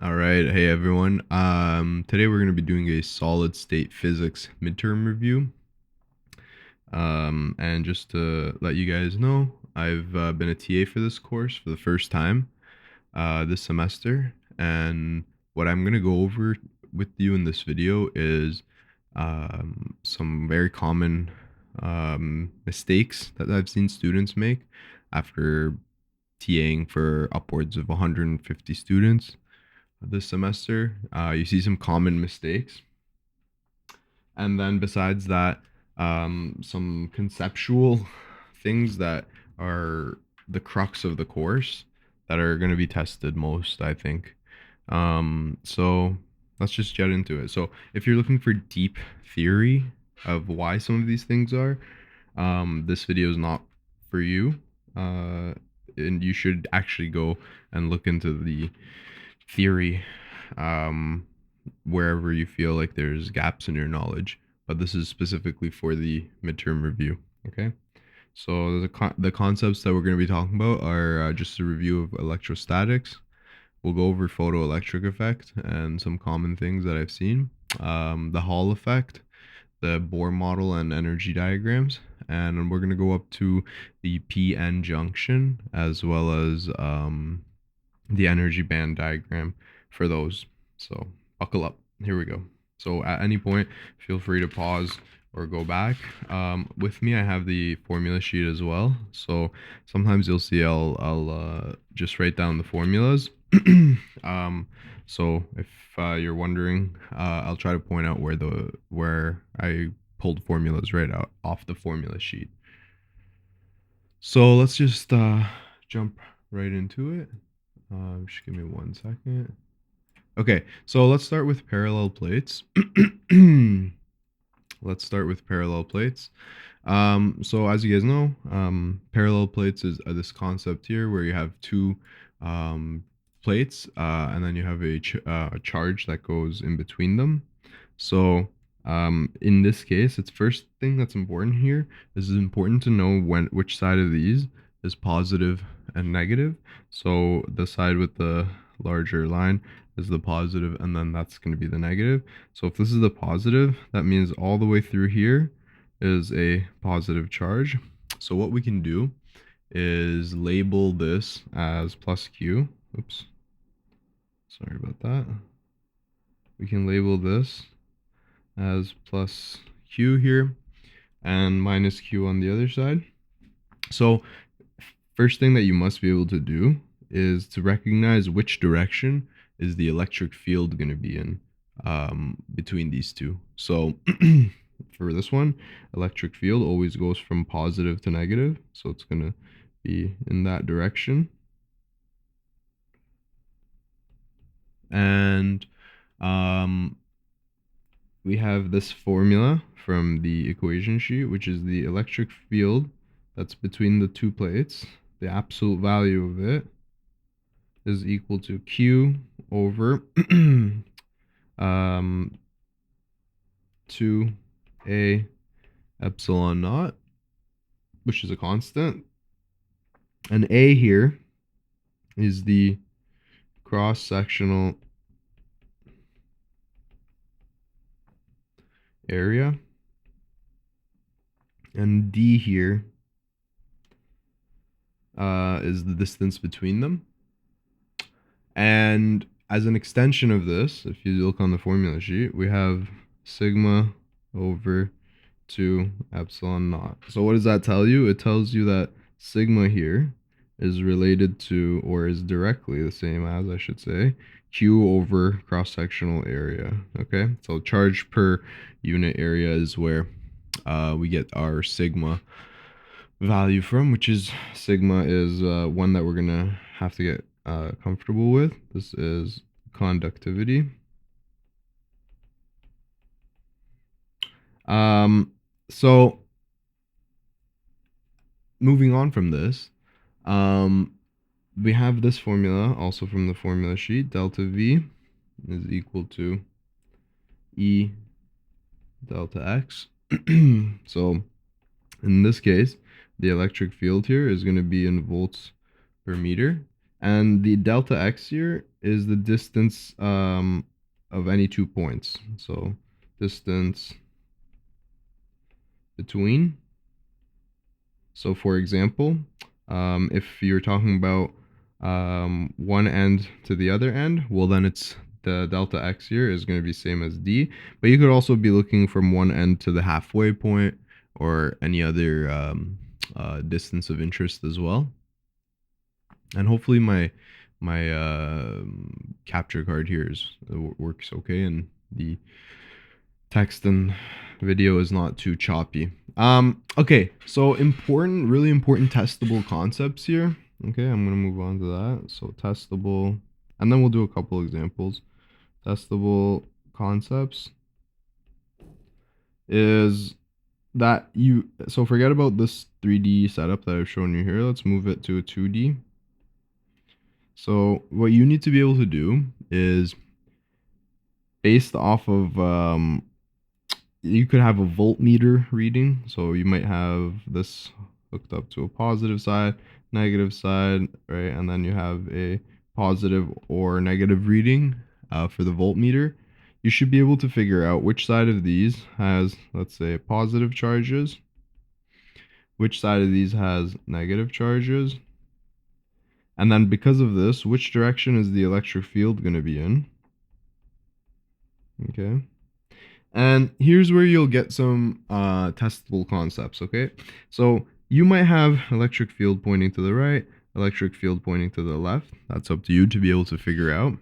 All right. Hey everyone. Today we're going to be doing a solid state physics midterm review. And just to let you guys know, I've been a TA for this course for the first time this semester. And what I'm going to go over with you in this video is some very common mistakes that I've seen students make after TAing for upwards of 150 students this semester. You see some common mistakes. And then besides that, some conceptual things that are the crux of the course that are going to be tested most, I think. So let's just get into it. So if you're looking for deep theory of why some of these things are, this video is not for you. And you should actually go and look into the theory um, wherever you feel like there's gaps in your knowledge. But this is specifically for the midterm review. Okay. So the concepts that we're going to be talking about are just a review of electrostatics. We'll go over photoelectric effect and some common things that I've seen. The Hall effect, the Bohr model, and energy diagrams. And we're going to go up to the PN junction as well as the energy band diagram for those. So buckle up. Here we go. So at any point, feel free to pause or go back. With me, I have the formula sheet as well. So sometimes you'll see I'll just write down the formulas. um, so if you're wondering, I'll try to point out where I pulled formulas right out off the formula sheet. So let's just jump right into it. Just give me 1 second. Okay, so let's start with parallel plates. Let's start with parallel plates. So as you guys know, parallel plates is this concept here where you have two plates, and then you have a charge that goes in between them. So in this case, it's first thing that's important here is it's important to know which side of these is positive and negative. So the side with the larger line is the positive, and then that's going to be the negative. So if this is the positive, that means all the way through here is a positive charge. So what we can do is label this as plus Q. Oops, sorry about that. We can label this as plus Q here and minus Q on the other side. So first thing that you must be able to do is to recognize which direction is the electric field going to be in between these two. So for this one, electric field always goes from positive to negative. So it's going to be in that direction. And we have this formula from the equation sheet, which is the electric field that's between the two plates. The absolute value of it is equal to Q over 2A epsilon naught, which is a constant. And A here is the cross-sectional area. And D here is the distance between them. And as an extension of this, if you look on the formula sheet, we have sigma over 2 epsilon naught. So what does that tell you? It tells you that sigma here is related to, or is directly the same as, I should say, Q over cross-sectional area. Okay, so charge per unit area is where we get our sigma value from, which is sigma is one that we're gonna have to get comfortable with. This is conductivity. So moving on from this, we have this formula also from the formula sheet. Delta V is equal to E delta X. So in this case, the electric field here is going to be in volts per meter. And the delta x here is the distance of any 2 points. So distance between. So for example, if you're talking about one end to the other end, well then it's the delta x here is going to be same as d. But you could also be looking from one end to the halfway point or any other distance of interest as well. And hopefully my capture card here works okay, and the text and video is not too choppy. Okay, so really important testable concepts here. Okay, I'm gonna move on to that. So testable, and then we'll do a couple examples. Testable concepts is that so forget about this 3D setup that I've shown you here. Let's move it to a 2D. So what you need to be able to do is based off of you could have a voltmeter reading. So you might have this hooked up to a positive side, negative side, right? And then you have a positive or negative reading for the voltmeter. You should be able to figure out which side of these has, let's say, positive charges, which side of these has negative charges, and then because of this, which direction is the electric field going to be in? Okay. And here's where you'll get some testable concepts, okay? So you might have electric field pointing to the right, electric field pointing to the left. That's up to you to be able to figure out.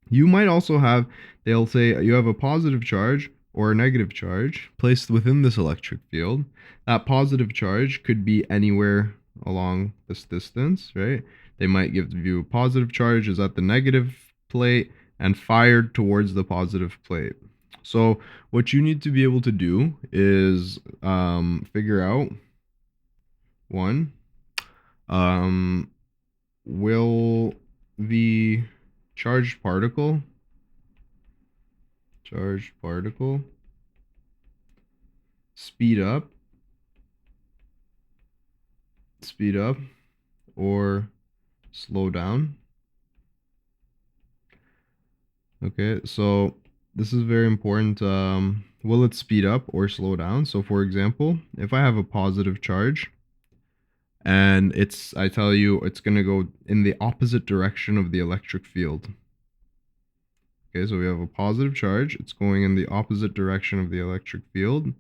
You might also have, they'll say you have a positive charge or a negative charge placed within this electric field. That positive charge could be anywhere along this distance, right? They might give you a positive charge is at the negative plate and fired towards the positive plate. So what you need to be able to do is figure out one, will the charged particle speed up or slow down? Okay, so this is very important. Will it speed up or slow down? So for example, if I have a positive charge and I tell you it's going to go in the opposite direction of the electric field. Okay, so we have a positive charge. It's going in the opposite direction of the electric field.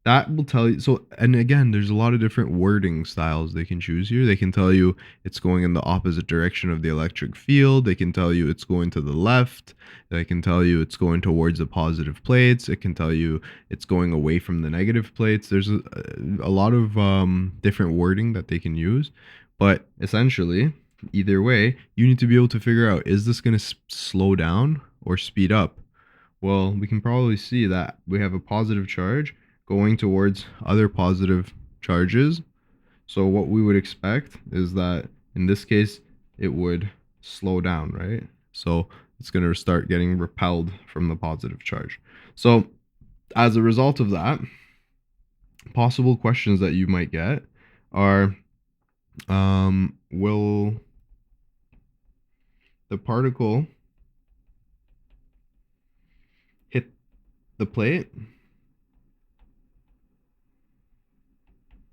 That will tell you. So, and again, there's a lot of different wording styles they can choose here. They can tell you it's going in the opposite direction of the electric field. They can tell you it's going to the left. They can tell you it's going towards the positive plates. It can tell you it's going away from the negative plates. There's a lot of different wording that they can use. But essentially, either way, you need to be able to figure out, is this going to slow down or speed up? Well, we can probably see that we have a positive charge going towards other positive charges. So what we would expect is that in this case, it would slow down, right? So it's going to start getting repelled from the positive charge. So as a result of that, possible questions that you might get are, will the particle hit the plate?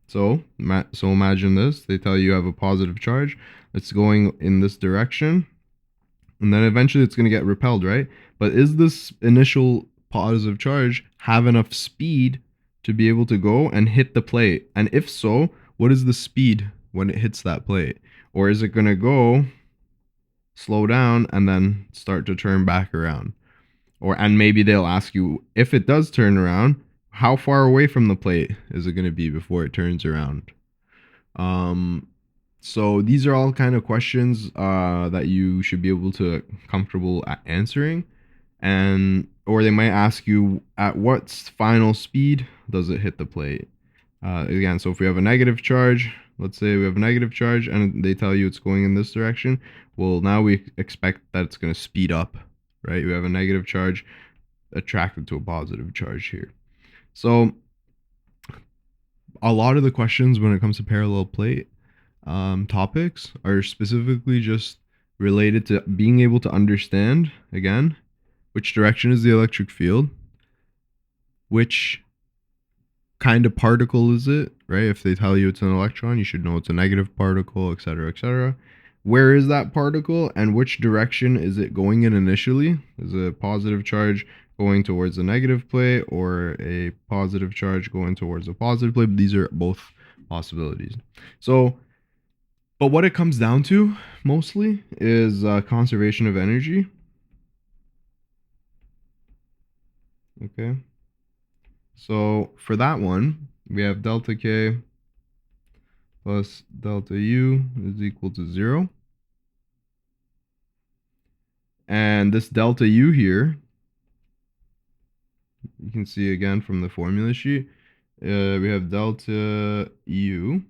So imagine this. They tell you have a positive charge. It's going in this direction. And then eventually it's going to get repelled, right? But is this initial positive charge have enough speed to be able to go and hit the plate? And if so, what is the speed when it hits that plate? Or is it going to go, slow down, and then start to turn back around? And maybe they'll ask you, if it does turn around, how far away from the plate is it going to be before it turns around? So these are all kind of questions that you should be able to comfortable at answering, or they might ask you, at what final speed does it hit the plate? Again, so if we have a negative charge, let's say we have a negative charge and they tell you it's going in this direction, well, now we expect that it's going to speed up, right? We have a negative charge attracted to a positive charge here. So a lot of the questions when it comes to parallel plate, topics are specifically just related to being able to understand, again, which direction is the electric field, which kind of particle is it, right? If they tell you it's an electron, you should know it's a negative particle, etc., etc. Where is that particle and which direction is it going in initially? Is a positive charge going towards a negative plate or a positive charge going towards a positive plate? These are both possibilities. So, but what it comes down to mostly is conservation of energy. Okay. So for that one, we have delta K plus delta U is equal to 0. And this delta U here, you can see again from the formula sheet, we have delta U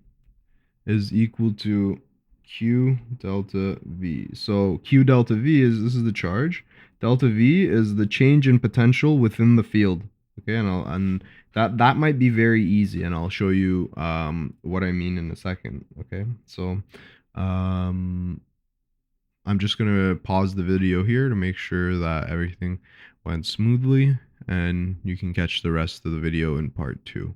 is equal to Q delta V. So Q delta V is, this is the charge. Delta V is the change in potential within the field. Okay, and that might be very easy, and I'll show you what I mean in a second. Okay, so um, I'm just gonna pause the video here to make sure that everything went smoothly, and you can catch the rest of the video in part 2.